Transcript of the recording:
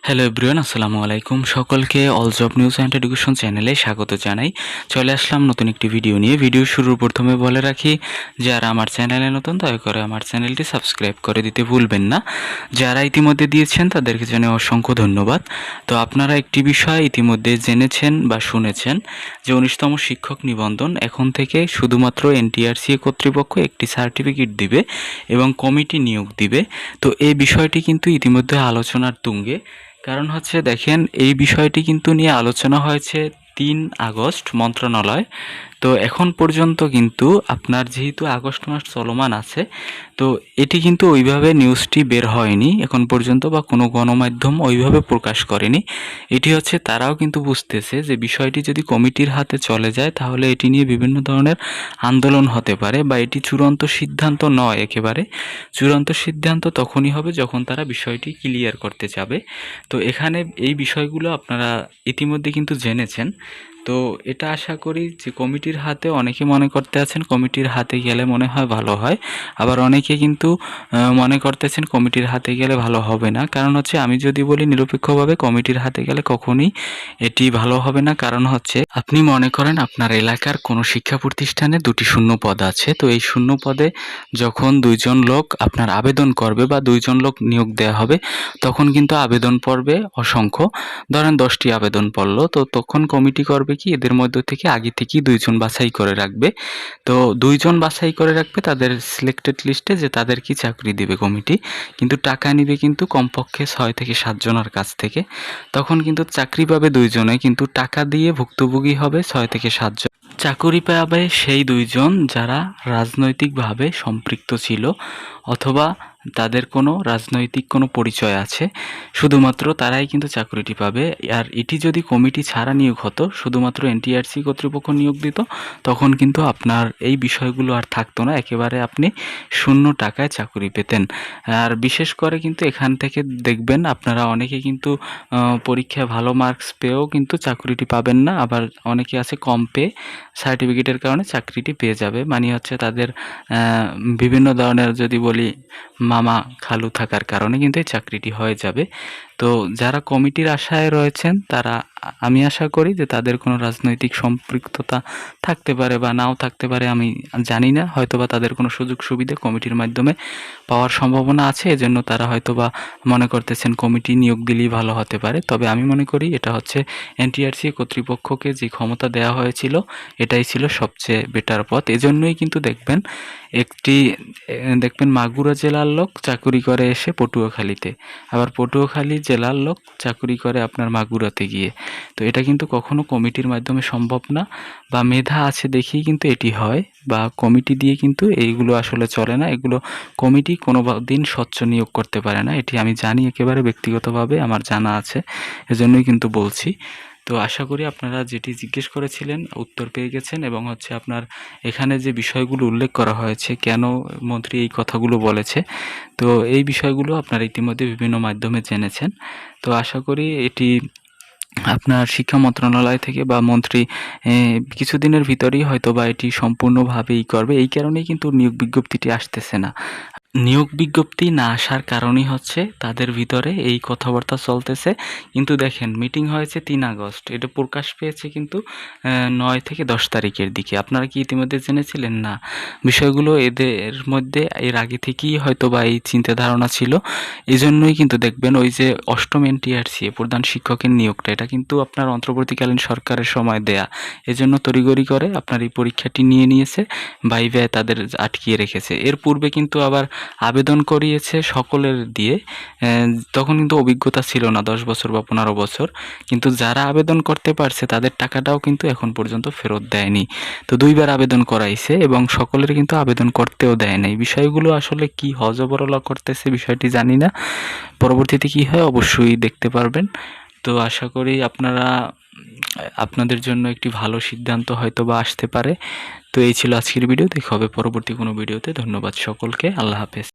Hello everyone, আসসালামু আলাইকুম। সকলকে all job news and education চ্যানেলে স্বাগত জানাই। চলে আসলাম নতুন একটি ভিডিও নিয়ে। ভিডিও শুরুর প্রথমে বলে রাখি, যারা আমার চ্যানেলে নতুন দয়া করে আমার চ্যানেলটি সাবস্ক্রাইব করে দিতে ভুলবেন না। যারা ইতিমধ্যে দিয়েছেন তাদেরকে জানাই অসংখ্য ধন্যবাদ। তো আপনারা একটি বিষয় ইতিমধ্যে জেনেছেন বা শুনেছেন যে 19তম শিক্ষক নিবন্ধন এখন থেকে শুধুমাত্র এনটিআরসি কর্তৃপক্ষ একটি সার্টিফিকেট দিবে এবং কমিটি নিয়োগ দিবে। তো এই বিষয়টি কিন্তু ইতিমধ্যে আলোচনার তুঙ্গে। কারণ হচ্ছে দেখেন, এই বিষয়টি কিন্তু নিয়ে আলোচনা হয়েছে 3 আগস্ট মন্ত্রণালয়। তো এখন পর্যন্ত কিন্তু আপনার যেহেতু আগস্ট মাস চলমান আছে, তো এটি কিন্তু ওইভাবে নিউজটি বের হয়নি এখন পর্যন্ত, বা কোনো গণমাধ্যম ওইভাবে প্রকাশ করেনি। এটি হচ্ছে তারাও কিন্তু বুঝতেছে যে বিষয়টি যদি কমিটির হাতে চলে যায় তাহলে এটি নিয়ে বিভিন্ন ধরনের আন্দোলন হতে পারে, বা এটি চূড়ান্ত সিদ্ধান্ত নয়। একেবারে চূড়ান্ত সিদ্ধান্ত তখনই হবে যখন তারা বিষয়টি ক্লিয়ার করতে যাবে। তো এখানে এই বিষয়গুলো আপনারা ইতিমধ্যে কিন্তু জেনেছেন। তো এটা আশা করি যে কমিটির হাতে, অনেকে মনে করতে আছেন কমিটির হাতে গেলে মনে হয় ভালো হয়, আবার অনেকে কিন্তু মনে করতেছেন কমিটির হাতে গেলে ভালো হবে না। কারণ হচ্ছে, আমি যদি বলি নিরপেক্ষভাবে, কমিটির হাতে গেলে কখনোই এটি ভালো হবে না। কারণ হচ্ছে, আপনি মনে করেন আপনার এলাকার কোনো শিক্ষা প্রতিষ্ঠানে 2টি শূন্য পদ আছে। তো এই শূন্য পদে যখন 2জন লোক আপনার আবেদন করবে বা 2জন লোক নিয়োগ দেওয়া হবে, তখন কিন্তু আবেদন পড়বে অসংখ্য। ধরেন 10টি আবেদন পড়লো, তো তখন কমিটি করবে কি, এদের মধ্য থেকে আগে থেকেই 2জন বাছাই করে রাখবে। তো 2জন বাছাই করে রাখবে তাদের সিলেক্টেড লিস্টে, যে তাদের কি চাকরি দিবে কমিটি। কিন্তু টাকা নিবে কিন্তু কমপক্ষে 6 থেকে 7 জনের কাছ থেকে। তখন কিন্তু চাকরি পাবে 2জনে, কিন্তু টাকা দিয়ে ভুক্তভোগী হবে 6 থেকে 7 জন। চাকুরি পাবে সেই 2জন যারা রাজনৈতিকভাবে সম্পৃক্ত ছিল, অথবা তাদের কোনো রাজনৈতিক কোনো পরিচয় আছে, শুধুমাত্র তারাই কিন্তু চাকরিটি পাবে। আর এটি যদি কমিটি ছাড়া নিয়োগ হতো, শুধুমাত্র এনটিআরসি কর্তৃপক্ষ নিয়োগ দিত, তখন কিন্তু আপনার এই বিষয়গুলো আর থাকতো না। একেবারে আপনি শূন্য টাকায় চাকরি পেতেন। আর বিশেষ করে কিন্তু এখান থেকে দেখবেন আপনারা অনেকে কিন্তু পরীক্ষায় ভালো মার্কস পেয়েও কিন্তু চাকরিটি পাবেন না। আবার অনেকে আছে কম পেয়ে সার্টিফিকেটের কারণে চাকরিটি পেয়ে যাবে। মানে হচ্ছে তাদের বিভিন্ন ধরনের, যদি বলি, মামা খালু থাকার কারণে কিন্তু এই চাকরিটি হয়ে যাবে। তো যারা কমিটির আশায় রয়েছেন তারা, আমি আশা করি যে তাদের কোনো রাজনৈতিক সম্পৃক্ততা থাকতে পারে বা নাও থাকতে পারে, আমি জানি না। হয়তোবা তাদের কোনো সুযোগ সুবিধা কমিটির মাধ্যমে পাওয়ার সম্ভাবনা আছে, এজন্য তারা হয়তোবা মনে করতেছেন কমিটি নিয়োগ দিলেই ভালো হতে পারে। তবে আমি মনে করি এটা হচ্ছে এনটিআরসি কর্তৃপক্ষকে যে ক্ষমতা দেওয়া হয়েছিল, এটাই ছিল সবচেয়ে বেটার পথ। এজন্যই কিন্তু দেখবেন মাগুরা জেলার লোক চাকুরি করে এসে পটুয়াখালীতে, আবার পটুয়াখালী জেলার লোক চাকুরি করে আপনার মাগুরাতে গিয়ে। তো এটা কিন্তু কখনো কমিটির মাধ্যমে সম্ভব না, বা মেধা আছে দেখেই কিন্তু এটি হয়, বা কমিটি দিয়ে কিন্তু এইগুলো আসলে চলে না। এগুলো কমিটি কোনো দিন স্বচ্ছ নিয়োগ করতে পারে না, এটি আমি জানি, একেবারে ব্যক্তিগতভাবে আমার জানা আছে, এজন্যই কিন্তু বলছি। তো আশা করি আপনারা যেটি জিজ্ঞেস করেছিলেন উত্তর পেয়ে গেছেন, এবং হচ্ছে আপনার এখানে যে বিষয়গুলো উল্লেখ করা হয়েছে, কেন মন্ত্রী এই কথাগুলো বলেছে, তো এই বিষয়গুলো আপনারা ইতিমধ্যে বিভিন্ন মাধ্যমে জেনেছেন। তো আশা করি এটি আপনার শিক্ষা মন্ত্রণালয় থেকে বা মন্ত্রী কিছুদিনের ভিতরেই হয়তো বা এটি সম্পূর্ণভাবেই করবে। এই কারণেই কিন্তু নিয়োগ বিজ্ঞপ্তিটি আসতেছে না। নিয়োগ বিজ্ঞপ্তি না আসার কারণই হচ্ছে তাদের ভিতরে এই কথাবার্তা চলতেছে। কিন্তু দেখেন, মিটিং হয়েছে 3 আগস্ট, এটা প্রকাশ পেয়েছে কিন্তু 9 থেকে 10 তারিখের দিকে। আপনারা কি ইতিমধ্যে জেনেছিলেন? না। বিষয়গুলো এদের মধ্যে এর আগে থেকেই হয়তো বা এই চিন্তা ধারণা ছিল। এজন্যই কিন্তু দেখবেন ওই যে 8ম এনটিআরসি প্রধান শিক্ষকের নিয়োগটা, এটা কিন্তু আপনার অন্তর্বর্তীকালীন সরকারের সময় দেয়া। এজন্য তড়িঘড়ি করে আপনার এই পরীক্ষাটি নিয়ে নিয়েছে, ভাইভায় তাদের আটকিয়ে রেখেছে। এর পূর্বে কিন্তু আবার আবেদন করিয়েছে সকলের দিয়ে। তখন কিন্তু অভিজ্ঞতা ছিল না 10 বছর বা 15 বছর। কিন্তু যারা আবেদন করতে পারছে তাদের টাকাটাও কিন্তু এখন পর্যন্ত ফেরত দেয়নি। তো 2বার আবেদন করাইছে এবং সকলের কিন্তু আবেদন করতেও দেয় নাই। বিষয়গুলো আসলে কি হযবরল করতেছে বিষয়টি জানি না। পরবর্তীতে কি হয় অবশ্যই দেখতে পারবেন। তো আশা করি আপনাদের জন্য একটি ভালো সিদ্ধান্ত হয়তো বা আসতে পারে। তো এই ছিল আজকের ভিডিও। দেখা হবে পরবর্তী কোনো ভিডিওতে। ধন্যবাদ সকলকে। আল্লাহ হাফেজ।